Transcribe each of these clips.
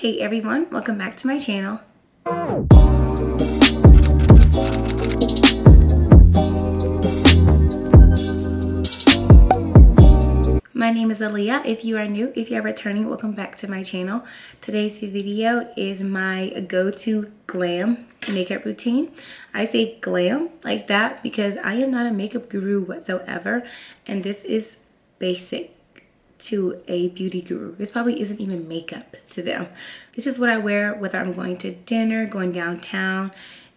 Hey everyone, welcome back to my channel. My name is Aaliya. If you are new, if you are returning, welcome back to my channel. Today's video is my go-to glam makeup routine. I say glam like that because I am not a makeup guru whatsoever, and this is basic to a beauty guru. This probably isn't even makeup to them. This is what I wear whether I'm going to dinner, going downtown.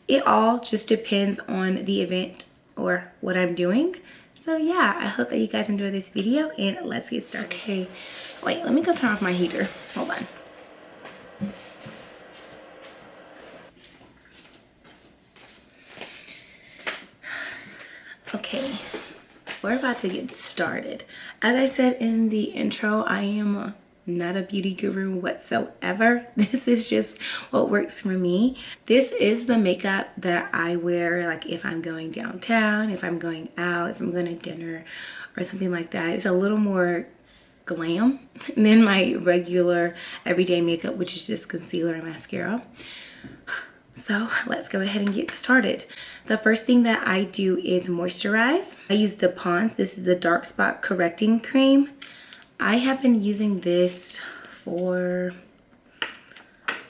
It all just depends on the event or what I'm doing. So yeah, I hope that you guys enjoy this video and let's get started. Okay, wait, let me go turn off my heater. Hold on. Okay, we're about to get started. As I said in the intro, I am not a beauty guru whatsoever. This is just what works for me. This is the makeup that I wear like if I'm going downtown, if I'm going out, if I'm going to dinner or something like that. It's a little more glam than my regular everyday makeup, which is just concealer and mascara. So let's go ahead and get started. The first thing that I do is moisturize. I use the Pond's. This is the Dark Spot Correcting Cream. I have been using this for,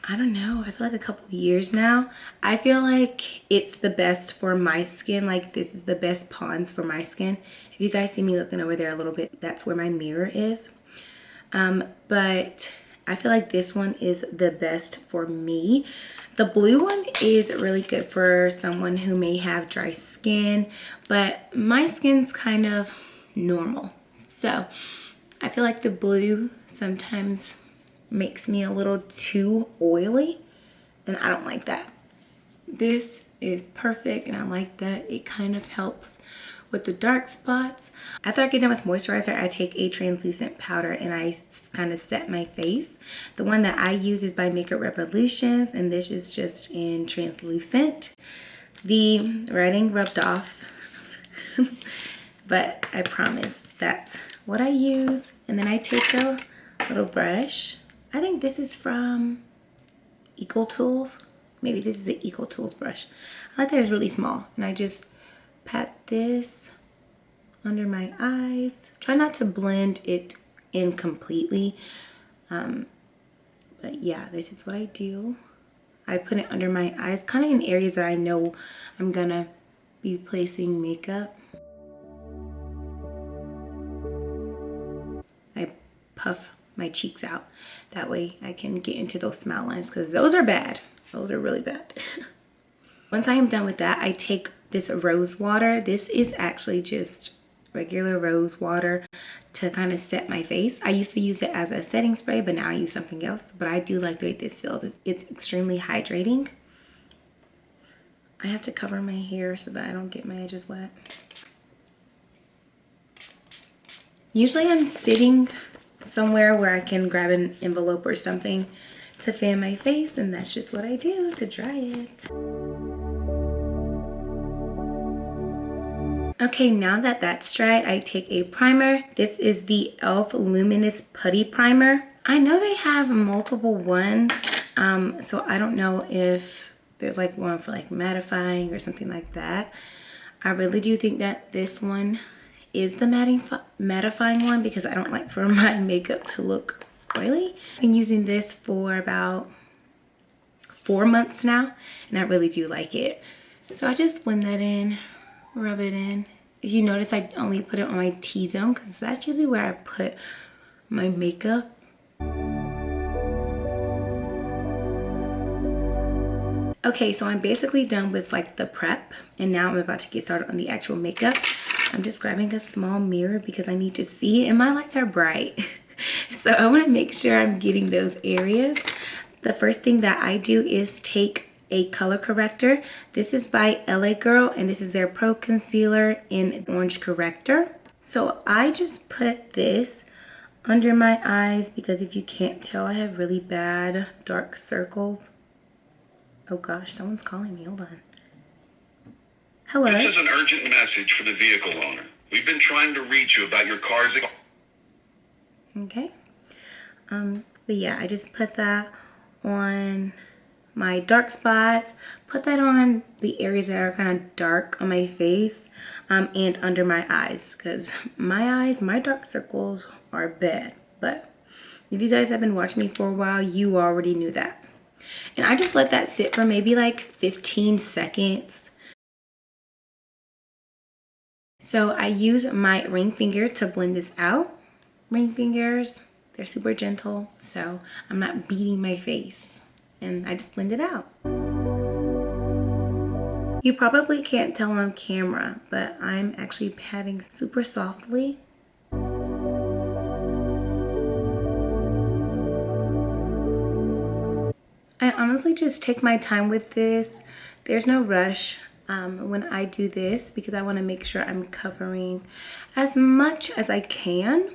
I don't know, I feel like a couple years now. I feel like it's the best for my skin. Like this is the best Pond's for my skin. If you guys see me looking over there a little bit, that's where my mirror is. But I feel like this one is the best for me. The blue one is really good for someone who may have dry skin, but my skin's kind of normal. So I feel like the blue sometimes makes me a little too oily, and I don't like that. This is perfect, and I like that. It kind of helps with the dark spots. After I get done with moisturizer, I take a translucent powder and I kind of set my face. The one that I use is by Makeup Revolutions, and this is just in translucent. The writing rubbed off, but I promise that's what I use. And then I take a little brush. I think this is from Equal Tools. Maybe this is an Equal Tools brush. I like that it's really small, and I just pat this under my eyes. Try not to blend it in completely, but yeah, this is what I do. I put it under my eyes, kind of in areas that I know I'm gonna be placing makeup. I puff my cheeks out. That way I can get into those smile lines, because those are bad. Those are really bad. Once I am done with that, I take this rose water. This is actually just regular rose water to kind of set my face. I used to use it as a setting spray, but now I use something else. But I do like the way this feels. It's extremely hydrating. I have to cover my hair so that I don't get my edges wet. Usually I'm sitting somewhere where I can grab an envelope or something to fan my face, and that's just what I do to dry it. Okay, now that that's dry, I take a primer. This is the E.L.F. Luminous Putty Primer. I know they have multiple ones, so I don't know if there's like one for like mattifying or something like that. I really do think that this one is the mattifying one because I don't like for my makeup to look oily. I've been using this for about 4 months now, and I really do like it. So I just blend that in. Rub it in. If you notice, I only put it on my T-zone because that's usually where I put my makeup. Okay, so I'm basically done with like the prep, and now I'm about to get started on the actual makeup. I'm just grabbing a small mirror because I need to see, and my lights are bright. So I want to make sure I'm getting those areas. The first thing that I do is take a color corrector. This is by LA Girl, and this is their Pro Concealer in Orange Corrector. So I just put this under my eyes because if you can't tell, I have really bad dark circles. Oh gosh, someone's calling me. Hold on. Hello? This is an urgent message for the vehicle owner. We've been trying to reach you about your car's... Okay. But yeah, I just put that on my dark spots, put that on the areas that are kind of dark on my face, and under my eyes, because my dark circles are bad. But if you guys have been watching me for a while, you already knew that. And I just let that sit for maybe like 15 seconds. So I use my ring finger to blend this out. Ring fingers, they're super gentle, so I'm not beating my face. And I just blend it out. You probably can't tell on camera, but I'm actually patting super softly. I honestly just take my time with this. There's no rush when I do this, because I want to make sure I'm covering as much as I can.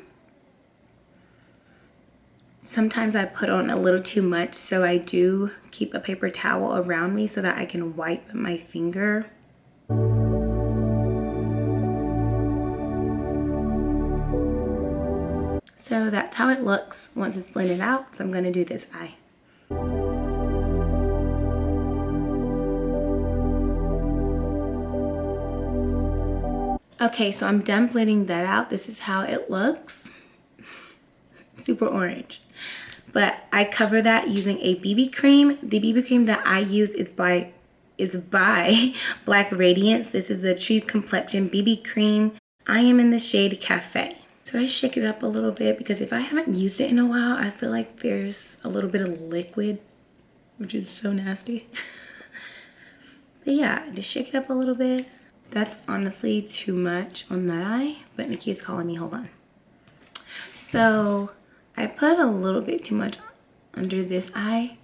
Sometimes I put on a little too much, so I do keep a paper towel around me so that I can wipe my finger. So that's how it looks once it's blended out. So I'm going to do this eye. Okay, so I'm done blending that out. This is how it looks. Super orange. But I cover that using a BB cream. The BB cream that I use is by Black Radiance. This is the True Complexion BB cream. I am in the shade Cafe. So I shake it up a little bit, because if I haven't used it in a while, I feel like there's a little bit of liquid, which is so nasty. But yeah, just shake it up a little bit. That's honestly too much on that eye, but Nikki's calling me, hold on. So I put a little bit too much under this eye,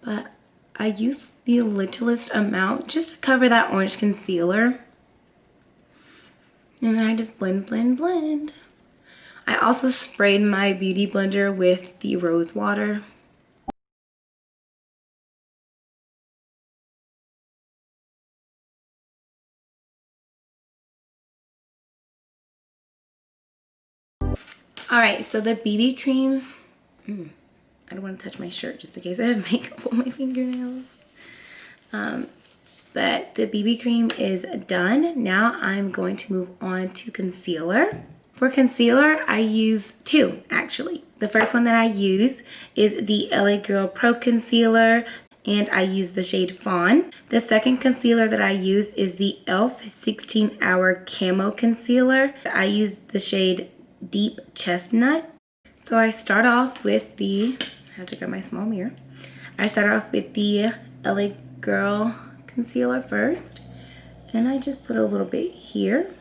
but I use the littlest amount just to cover that orange concealer. And then I just blend, blend, blend. I also sprayed my beauty blender with the rose water. Alright, so the BB cream, I don't want to touch my shirt just in case I have makeup on my fingernails. But the BB cream is done. Now I'm going to move on to concealer. For concealer, I use two actually. The first one that I use is the LA Girl Pro Concealer, and I use the shade Fawn. The second concealer that I use is the E.L.F 16 Hour Camo Concealer. I use the shade Deep Chestnut. So I start off with the, I have to grab my small mirror. I start off with the LA Girl concealer first, and I just put a little bit here,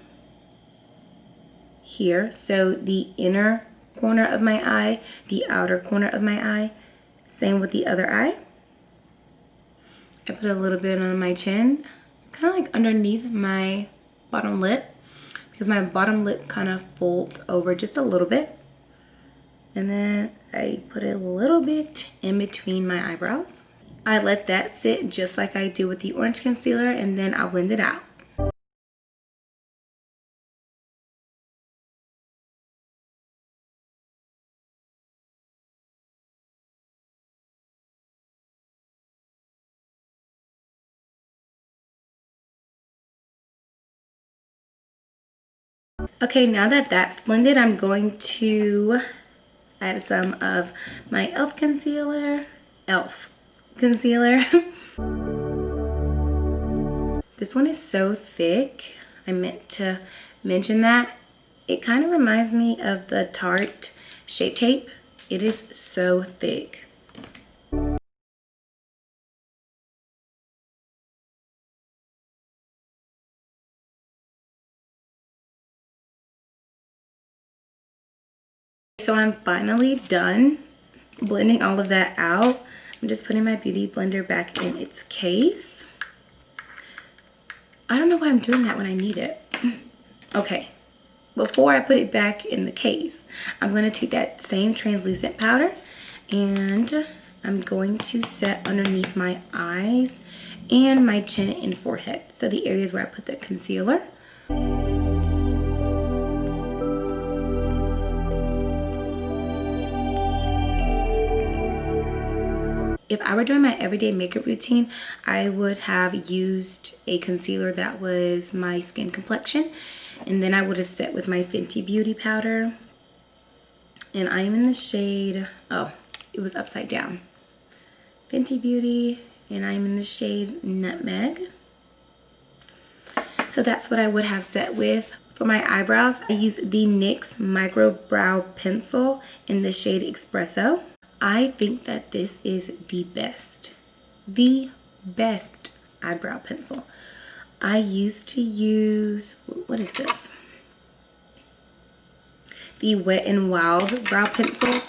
so the inner corner of my eye, the outer corner of my eye. Same with the other eye. I put a little bit on my chin, kind of like underneath my bottom lip, because my bottom lip kind of folds over just a little bit. And then I put a little bit in between my eyebrows. I let that sit just like I do with the orange concealer, and then I'll blend it out. Okay, now that that's blended, I'm going to add some of my e.l.f. concealer. e.l.f. concealer. This one is so thick. I meant to mention that. It kind of reminds me of the Tarte Shape Tape. It is so thick. So I'm finally done blending all of that out. I'm just putting my beauty blender back in its case. I don't know why I'm doing that when I need it. Okay, before I put it back in the case, I'm going to take that same translucent powder and I'm going to set underneath my eyes and my chin and forehead. So the areas where I put the concealer. if I were doing my everyday makeup routine, I would have used a concealer that was my skin complexion, and then I would have set with my Fenty Beauty powder. And I am in the shade, oh, it was upside down. Fenty Beauty, and I'm in the shade Nutmeg. So that's what I would have set with. For my eyebrows, I use the NYX Micro Brow Pencil in the shade Espresso. I think that this is the best eyebrow pencil. I used to use, what is this? The Wet n Wild brow pencil,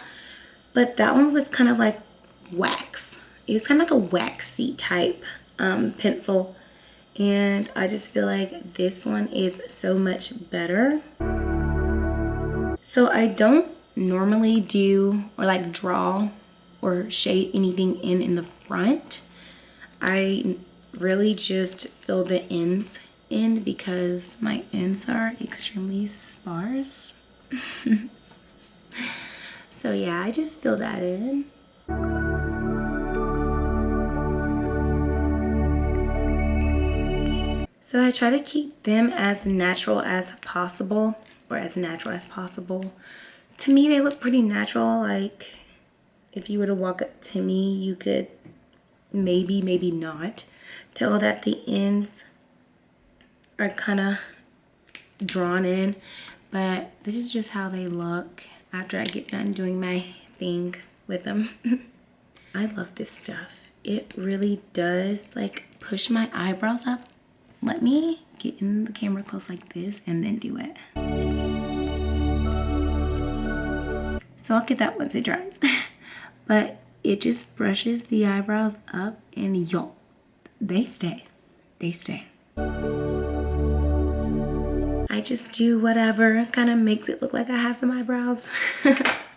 but that one was kind of like wax. It's kind of like a waxy type pencil, and I just feel like this one is so much better. So I don't normally do or like draw or shade anything in the front. I really just fill the ends in because my ends are extremely sparse. So yeah, I just fill that in. So I try to keep them as natural as possible, or as natural as possible. To me, they look pretty natural. Like if you were to walk up to me, you could maybe not tell that the ends are kind of drawn in, but this is just how they look after I get done doing my thing with them. I love this stuff. It really does like push my eyebrows up. Let me get in the camera close like this and then do it. So I'll get that once it dries. But it just brushes the eyebrows up, and y'all, they stay. They stay. I just do whatever kind of makes it look like I have some eyebrows.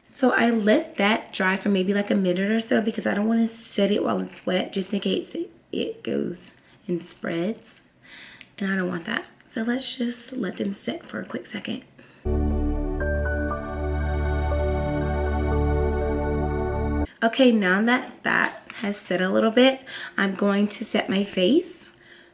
So I let that dry for maybe like a minute or so because I don't want to set it while it's wet, just in case it goes and spreads. And I don't want that. So let's just let them sit for a quick second. Okay, now that that has set a little bit, I'm going to set my face.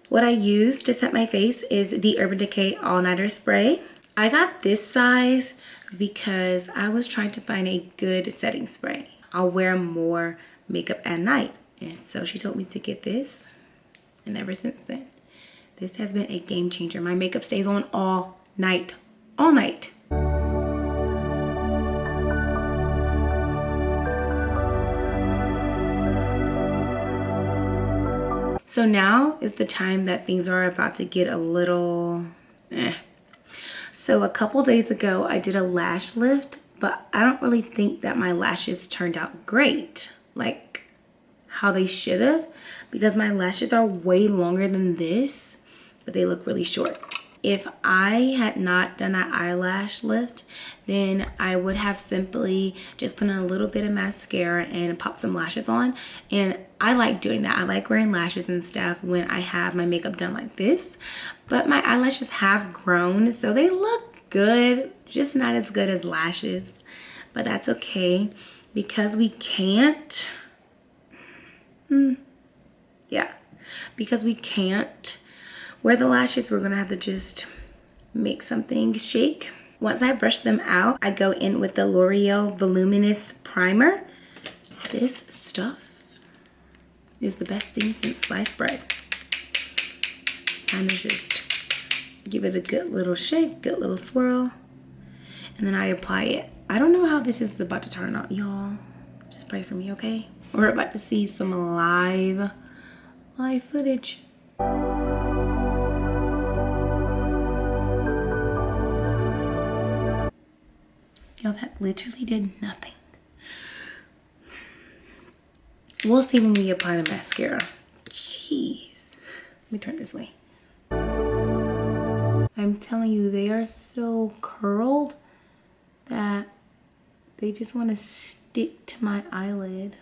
What I use to set my face is the Urban Decay All Nighter Spray. I got this size because I was trying to find a good setting spray. I'll wear more makeup at night. And so she told me to get this. And ever since then, this has been a game changer. My makeup stays on all night. All night. So now is the time that things are about to get a little So a couple days ago, I did a lash lift, but I don't really think that my lashes turned out great, like how they should have, because my lashes are way longer than this, but they look really short. If I had not done that eyelash lift, then I would have simply just put in a little bit of mascara and pop some lashes on. And I like doing that. I like wearing lashes and stuff when I have my makeup done like this. But my eyelashes have grown, so they look good, just not as good as lashes. But that's okay, because we can't, because we can't wear the lashes, we're gonna have to just make something shake. Once I brush them out, I go in with the L'Oreal Voluminous Primer. This stuff is the best thing since sliced bread. Kind of just give it a good little shake, good little swirl, and then I apply it. I don't know how this is about to turn out, y'all. Just pray for me, okay? We're about to see some live footage. Yo, that literally did nothing. We'll see when we apply the mascara. Jeez. Let me turn this way. I'm telling you, they are so curled that they just want to stick to my eyelid.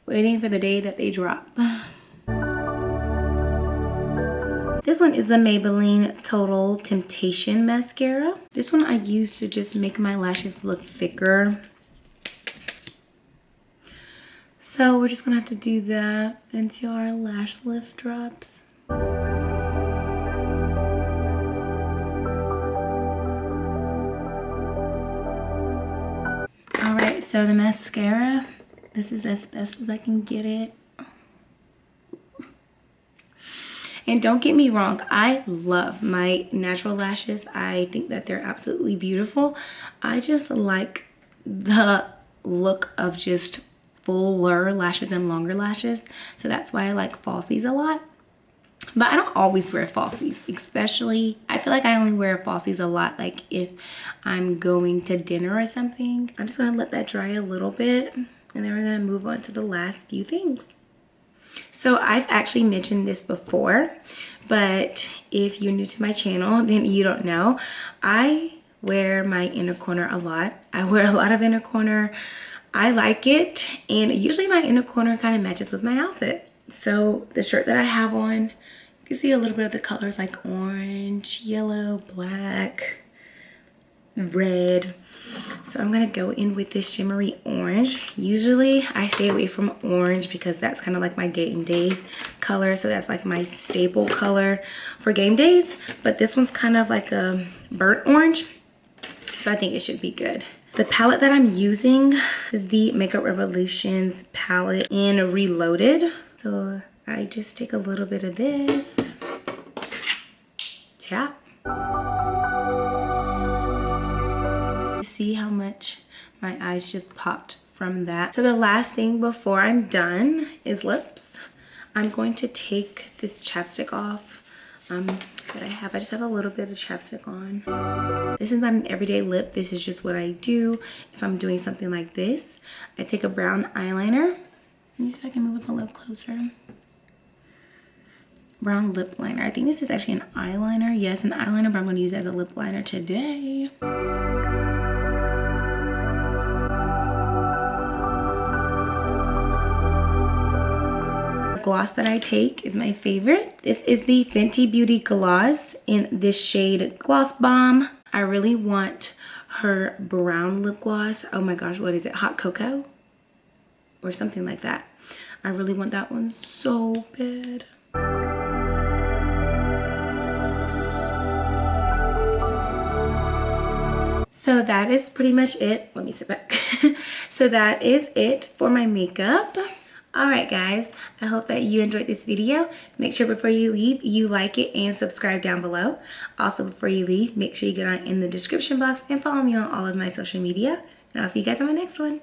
Waiting for the day that they drop. This one is the Maybelline Total Temptation Mascara. This one I use to just make my lashes look thicker. So we're just gonna have to do that until our lash lift drops. Alright, so the mascara, this is as best as I can get it. And don't get me wrong, I love my natural lashes. I think that they're absolutely beautiful. I just like the look of just fuller lashes and longer lashes. So that's why I like falsies a lot. But I don't always wear falsies, especially, I feel like I only wear falsies a lot like if I'm going to dinner or something. I'm just gonna let that dry a little bit and then we're gonna move on to the last few things. So I've actually mentioned this before, but if you're new to my channel, then you don't know. I wear my inner corner a lot. I wear a lot of inner corner. I like it, and usually my inner corner kind of matches with my outfit. So the shirt that I have on, you can see a little bit of the colors like orange, yellow, black, red. So I'm gonna go in with this shimmery orange. Usually I stay away from orange because that's kind of like my game day color. So that's like my staple color for game days. But this one's kind of like a burnt orange. So I think it should be good. The palette that I'm using is the Makeup Revolution's palette in Reloaded. So I just take a little bit of this, tap. See how much my eyes just popped from that. So the last thing before I'm done is lips. I'm going to take this chapstick off that I have. I just have a little bit of chapstick on. This is not an everyday lip. This is just what I do if I'm doing something like this. I take a brown eyeliner. Let me see if I can move up a little closer. Brown lip liner. I think this is actually an eyeliner. Yes, an eyeliner, but I'm going to use it as a lip liner today. Gloss that I take is my favorite. This is the Fenty Beauty Gloss in this shade Gloss Bomb. I really want her brown lip gloss. Oh my gosh, what is it? Hot Cocoa? Or something like that. I really want that one so bad. So that is pretty much it. Let me sit back. So that is it for my makeup. Alright guys, I hope that you enjoyed this video. Make sure before you leave, you like it and subscribe down below. Also before you leave, make sure you get on in the description box and follow me on all of my social media. And I'll see you guys on my next one.